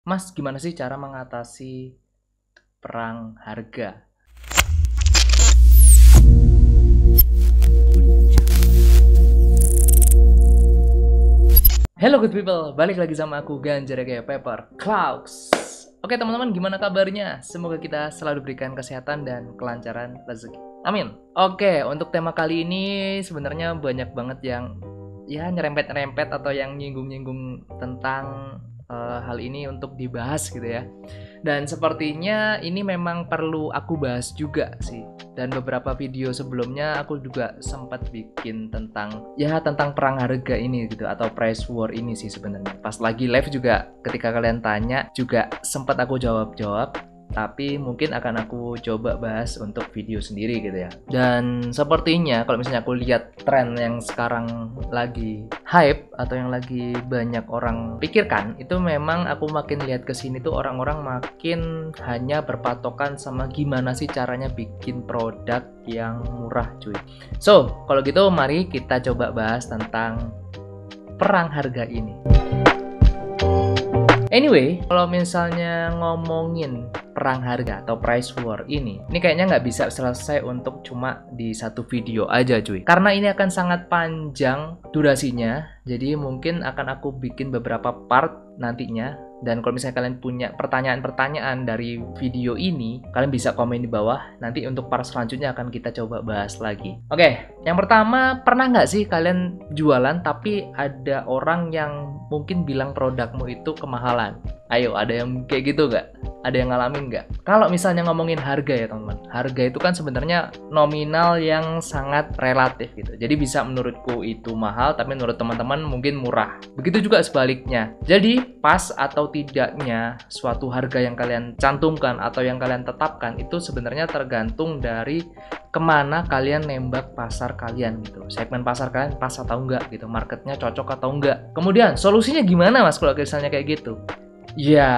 Mas, gimana sih cara mengatasi perang harga? Hello good people, balik lagi sama aku Ganjar kayak Pepper Clouds. Oke teman-teman, gimana kabarnya? Semoga kita selalu diberikan kesehatan dan kelancaran rezeki. Amin. Oke, untuk tema kali ini sebenarnya banyak banget yang ya nyerempet-nyerempet atau yang nyinggung-nyinggung tentang hal ini untuk dibahas gitu ya. Dan sepertinya ini memang perlu aku bahas juga sih. Dan beberapa video sebelumnya aku juga sempat bikin tentang perang harga ini gitu, atau price war ini sih sebenarnya. Pas lagi live juga ketika kalian tanya juga sempat aku jawab-jawab. Tapi mungkin akan aku coba bahas untuk video sendiri gitu ya. Dan sepertinya kalau misalnya aku lihat tren yang sekarang lagi hype atau yang lagi banyak orang pikirkan, itu memang aku makin lihat kesini tuh orang-orang makin hanya berpatokan sama gimana sih caranya bikin produk yang murah cuy. So kalau gitu mari kita coba bahas tentang perang harga ini. Anyway, kalau misalnya ngomongin perang harga atau price war ini kayaknya nggak bisa selesai untuk cuma di satu video aja cuy. Karena ini akan sangat panjang durasinya, jadi mungkin akan aku bikin beberapa part nantinya. Dan kalau misalnya kalian punya pertanyaan-pertanyaan dari video ini, kalian bisa komen di bawah. Nanti untuk part selanjutnya akan kita coba bahas lagi. Oke, yang pertama, pernah nggak sih kalian jualan tapi ada orang yang mungkin bilang produkmu itu kemahalan? Ayo, ada yang kayak gitu nggak? Ada yang ngalamin nggak? Kalau misalnya ngomongin harga ya teman-teman, harga itu kan sebenarnya nominal yang sangat relatif gitu. Jadi bisa menurutku itu mahal, tapi menurut teman-teman mungkin murah. Begitu juga sebaliknya. Jadi pas atau tidaknya suatu harga yang kalian cantumkan atau yang kalian tetapkan itu sebenarnya tergantung dari kemana kalian nembak pasar kalian gitu. Segmen pasar kalian pas atau enggak gitu, marketnya cocok atau enggak. Kemudian solusinya gimana mas kalau misalnya kayak gitu? Ya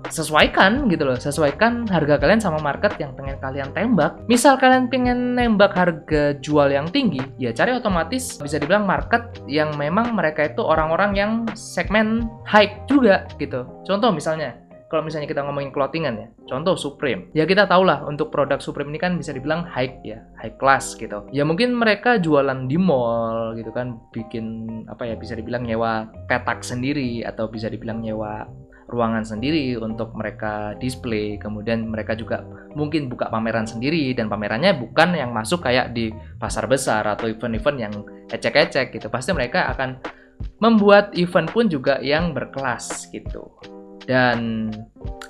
sesuaikan gitu loh, sesuaikan harga kalian sama market yang pengen kalian tembak. Misal kalian pengen nembak harga jual yang tinggi, ya cari otomatis bisa dibilang market yang memang mereka itu orang-orang yang segmen high juga gitu. Contoh misalnya, kalau misalnya kita ngomongin clothingan ya, contoh Supreme. Ya kita tahulah untuk produk Supreme ini kan bisa dibilang high ya, high class gitu. Ya mungkin mereka jualan di mall gitu kan, bikin apa ya, bisa dibilang nyewa petak sendiri atau bisa dibilang nyewa ruangan sendiri untuk mereka display. Kemudian mereka juga mungkin buka pameran sendiri, dan pamerannya bukan yang masuk kayak di pasar besar atau event-event yang ecek-ecek gitu. Pasti mereka akan membuat event pun juga yang berkelas gitu. Dan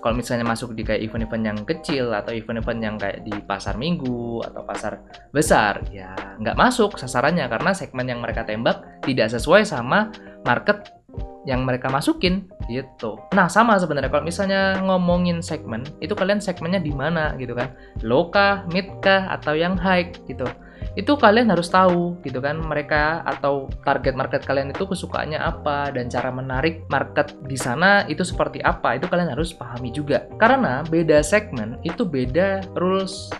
kalau misalnya masuk di kayak event-event yang kecil atau event-event yang kayak di pasar minggu atau pasar besar, ya nggak masuk sasarannya karena segmen yang mereka tembak tidak sesuai sama market yang mereka masukin gitu. Nah sama sebenarnya kalau misalnya ngomongin segmen, itu kalian segmennya di mana gitu kan, low kah, mid kah, atau yang high gitu. Itu kalian harus tahu gitu kan, mereka atau target market kalian itu kesukaannya apa, dan cara menarik market di sana itu seperti apa, itu kalian harus pahami juga. Karena beda segmen itu beda rules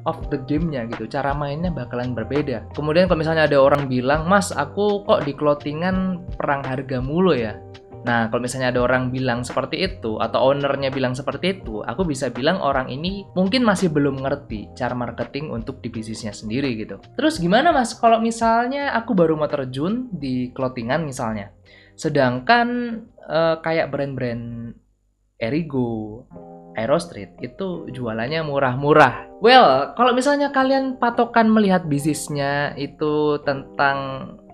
of the game-nya gitu, cara mainnya bakalan berbeda. Kemudian kalau misalnya ada orang bilang, mas aku kok di clothingan perang harga mulu ya. Nah kalau misalnya ada orang bilang seperti itu, atau ownernya bilang seperti itu, aku bisa bilang orang ini mungkin masih belum ngerti cara marketing untuk di bisnisnya sendiri gitu. Terus gimana mas kalau misalnya aku baru mau terjun di clothingan misalnya, sedangkan kayak brand-brand Erigo, Aerostreet itu jualannya murah-murah. Well, kalau misalnya kalian patokan melihat bisnisnya itu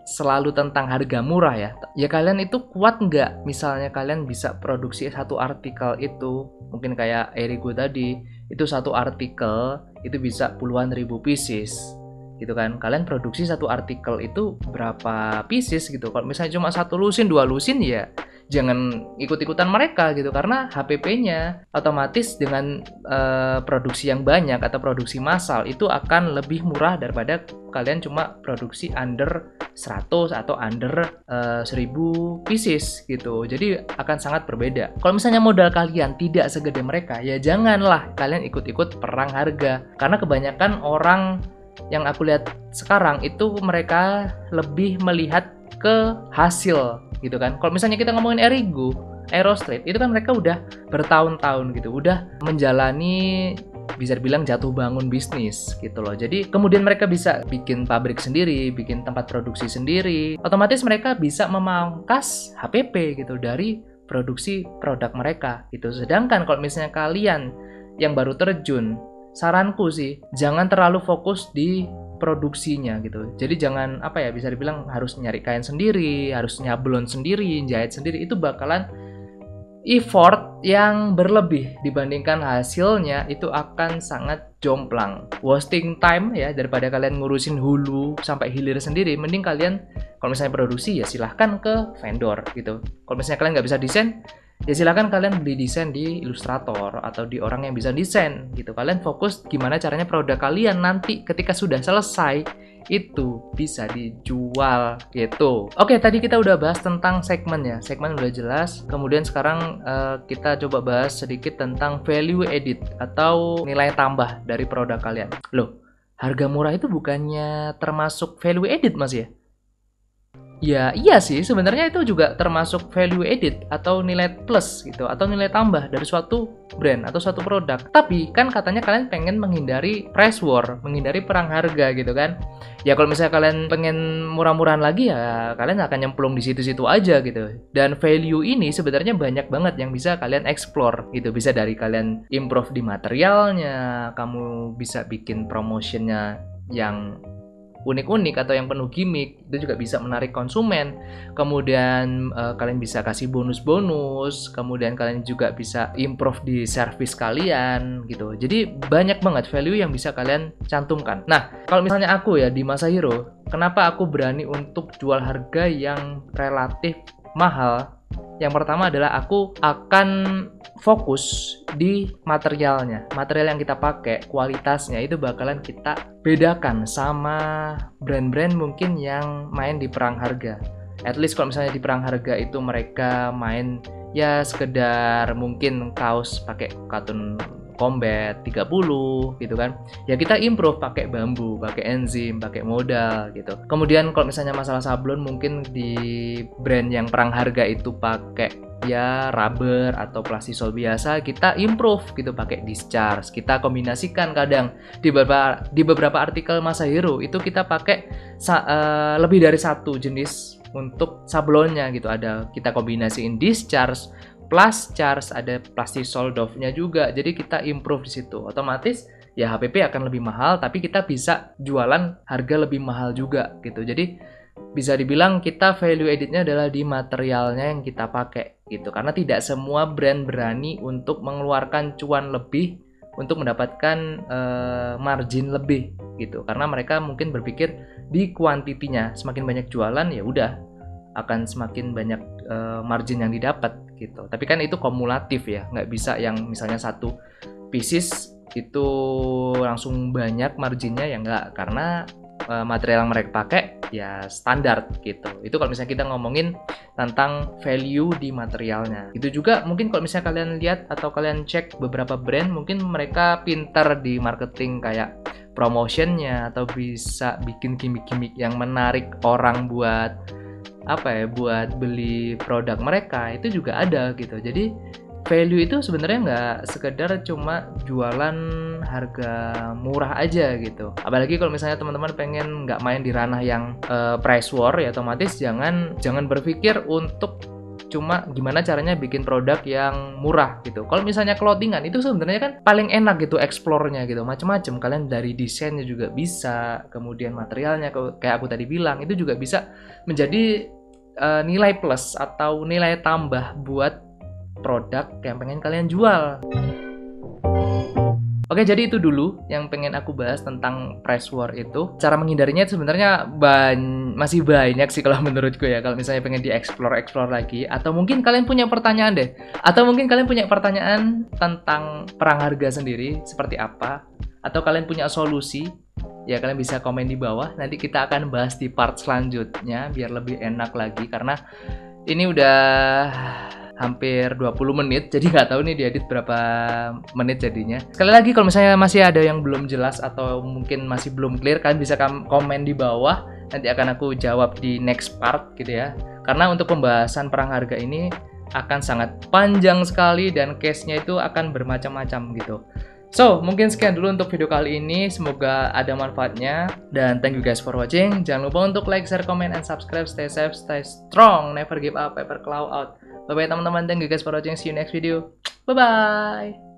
selalu tentang harga murah ya, ya kalian itu kuat nggak? Misalnya kalian bisa produksi satu artikel itu, mungkin kayak Erigo tadi, itu satu artikel itu bisa puluhan ribu pieces gitu kan. Kalian produksi satu artikel itu berapa pieces gitu. Kalau misalnya cuma satu lusin, dua lusin, ya jangan ikut-ikutan mereka gitu, karena HPP-nya otomatis dengan produksi yang banyak atau produksi massal itu akan lebih murah daripada kalian cuma produksi under 100 atau under 1000 pieces gitu. Jadi akan sangat berbeda. Kalau misalnya modal kalian tidak segede mereka, ya janganlah kalian ikut-ikut perang harga, karena kebanyakan orang yang aku lihat sekarang itu mereka lebih melihat ke hasil gitu kan. Kalau misalnya kita ngomongin Erigo, Aerostreet itu kan mereka udah bertahun-tahun gitu, udah menjalani bisa dibilang jatuh bangun bisnis gitu loh. Jadi kemudian mereka bisa bikin pabrik sendiri, bikin tempat produksi sendiri. Otomatis mereka bisa memangkas HPP gitu dari produksi produk mereka gitu. Sedangkan kalau misalnya kalian yang baru terjun, saranku sih jangan terlalu fokus di produksinya gitu. Jadi jangan bisa dibilang harus nyari kain sendiri, harus nyablon sendiri, jahit sendiri. Itu bakalan effort yang berlebih dibandingkan hasilnya, itu akan sangat jomplang. Wasting time ya, daripada kalian ngurusin hulu sampai hilir sendiri, mending kalian kalau misalnya produksi ya silahkan ke vendor gitu. Kalau misalnya kalian nggak bisa desain, ya silahkan kalian beli desain di Illustrator atau di orang yang bisa desain gitu. Kalian fokus gimana caranya produk kalian nanti ketika sudah selesai itu bisa dijual gitu. Oke, tadi kita udah bahas tentang segmen ya. Segmen udah jelas. Kemudian sekarang kita coba bahas sedikit tentang value added atau nilai tambah dari produk kalian. Loh, harga murah itu bukannya termasuk value added, Mas ya? Ya, iya sih, sebenarnya itu juga termasuk value added atau nilai plus gitu, atau nilai tambah dari suatu brand atau suatu produk. Tapi kan katanya kalian pengen menghindari price war, menghindari perang harga gitu kan. Ya kalau misalnya kalian pengen murah-murahan lagi ya kalian akan nyemplung di situ-situ aja gitu. Dan value ini sebenarnya banyak banget yang bisa kalian explore gitu. Bisa dari kalian improve di materialnya, kamu bisa bikin promotionnya yang unik-unik atau yang penuh gimmick, itu juga bisa menarik konsumen. Kemudian kalian bisa kasih bonus-bonus, kemudian kalian juga bisa improve di service kalian gitu. Jadi banyak banget value yang bisa kalian cantumkan. Nah, kalau misalnya aku ya di Masahiro, kenapa aku berani untuk jual harga yang relatif mahal? Yang pertama adalah aku akan fokus di materialnya. Material yang kita pakai, kualitasnya itu bakalan kita bedakan sama brand-brand mungkin yang main di perang harga. At least kalau misalnya di perang harga itu mereka main ya sekedar mungkin kaos pakai katun combat 30 gitu kan. Ya kita improve pakai bambu, pakai enzim, pakai modal gitu. Kemudian kalau misalnya masalah sablon mungkin di brand yang perang harga itu pakai ya rubber atau plastisol biasa, kita improve gitu pakai discharge. Kita kombinasikan kadang di beberapa artikel Masahiro itu kita pakai lebih dari satu jenis untuk sablonnya gitu. Ada kita kombinasiin discharge plus charge, ada plastisol dove-nya juga. Jadi kita improve di situ. Otomatis ya HPP akan lebih mahal, tapi kita bisa jualan harga lebih mahal juga gitu. Jadi bisa dibilang kita value added-nya adalah di materialnya yang kita pakai gitu. Karena tidak semua brand berani untuk mengeluarkan cuan lebih untuk mendapatkan margin lebih gitu. Karena mereka mungkin berpikir di kuantitinya, semakin banyak jualan ya udah akan semakin banyak margin yang didapat gitu. Tapi kan itu kumulatif ya, nggak bisa yang misalnya satu pieces itu langsung banyak marginnya ya nggak, karena material yang mereka pakai ya standar gitu. Itu kalau misalnya kita ngomongin tentang value di materialnya. Itu juga mungkin kalau misalnya kalian lihat atau kalian cek beberapa brand, mungkin mereka pintar di marketing kayak promotionnya atau bisa bikin gimmick-gimmick yang menarik orang buat buat beli produk mereka. Itu juga ada gitu. Jadi value itu sebenarnya nggak sekedar cuma jualan harga murah aja gitu. Apalagi kalau misalnya teman-teman pengen nggak main di ranah yang price war ya, otomatis jangan berpikir untuk cuma gimana caranya bikin produk yang murah gitu. Kalau misalnya clothingan itu sebenarnya kan paling enak gitu explore-nya gitu, macam-macam. Kalian dari desainnya juga bisa, kemudian materialnya kayak aku tadi bilang itu juga bisa menjadi nilai plus atau nilai tambah buat produk yang pengen kalian jual. Oke, jadi itu dulu yang pengen aku bahas tentang price war itu. Cara menghindarinya itu sebenarnya masih banyak sih kalau menurutku ya. Kalau misalnya pengen explore lagi, atau mungkin kalian punya pertanyaan deh. Atau mungkin kalian punya pertanyaan tentang perang harga sendiri seperti apa, atau kalian punya solusi, ya kalian bisa komen di bawah. Nanti kita akan bahas di part selanjutnya biar lebih enak lagi, karena ini udah hampir 20 menit, jadi nggak tahu nih diedit berapa menit jadinya. Sekali lagi kalau misalnya masih ada yang belum jelas atau mungkin masih belum clear, kalian bisa komen di bawah, nanti akan aku jawab di next part gitu ya. Karena untuk pembahasan perang harga ini akan sangat panjang sekali dan case-nya itu akan bermacam-macam gitu. So, mungkin sekian dulu untuk video kali ini. Semoga ada manfaatnya. Dan thank you guys for watching. Jangan lupa untuk like, share, comment, and subscribe. Stay safe, stay strong. Never give up, ever claw out. Bye-bye teman-teman. Thank you guys for watching. See you next video. Bye-bye.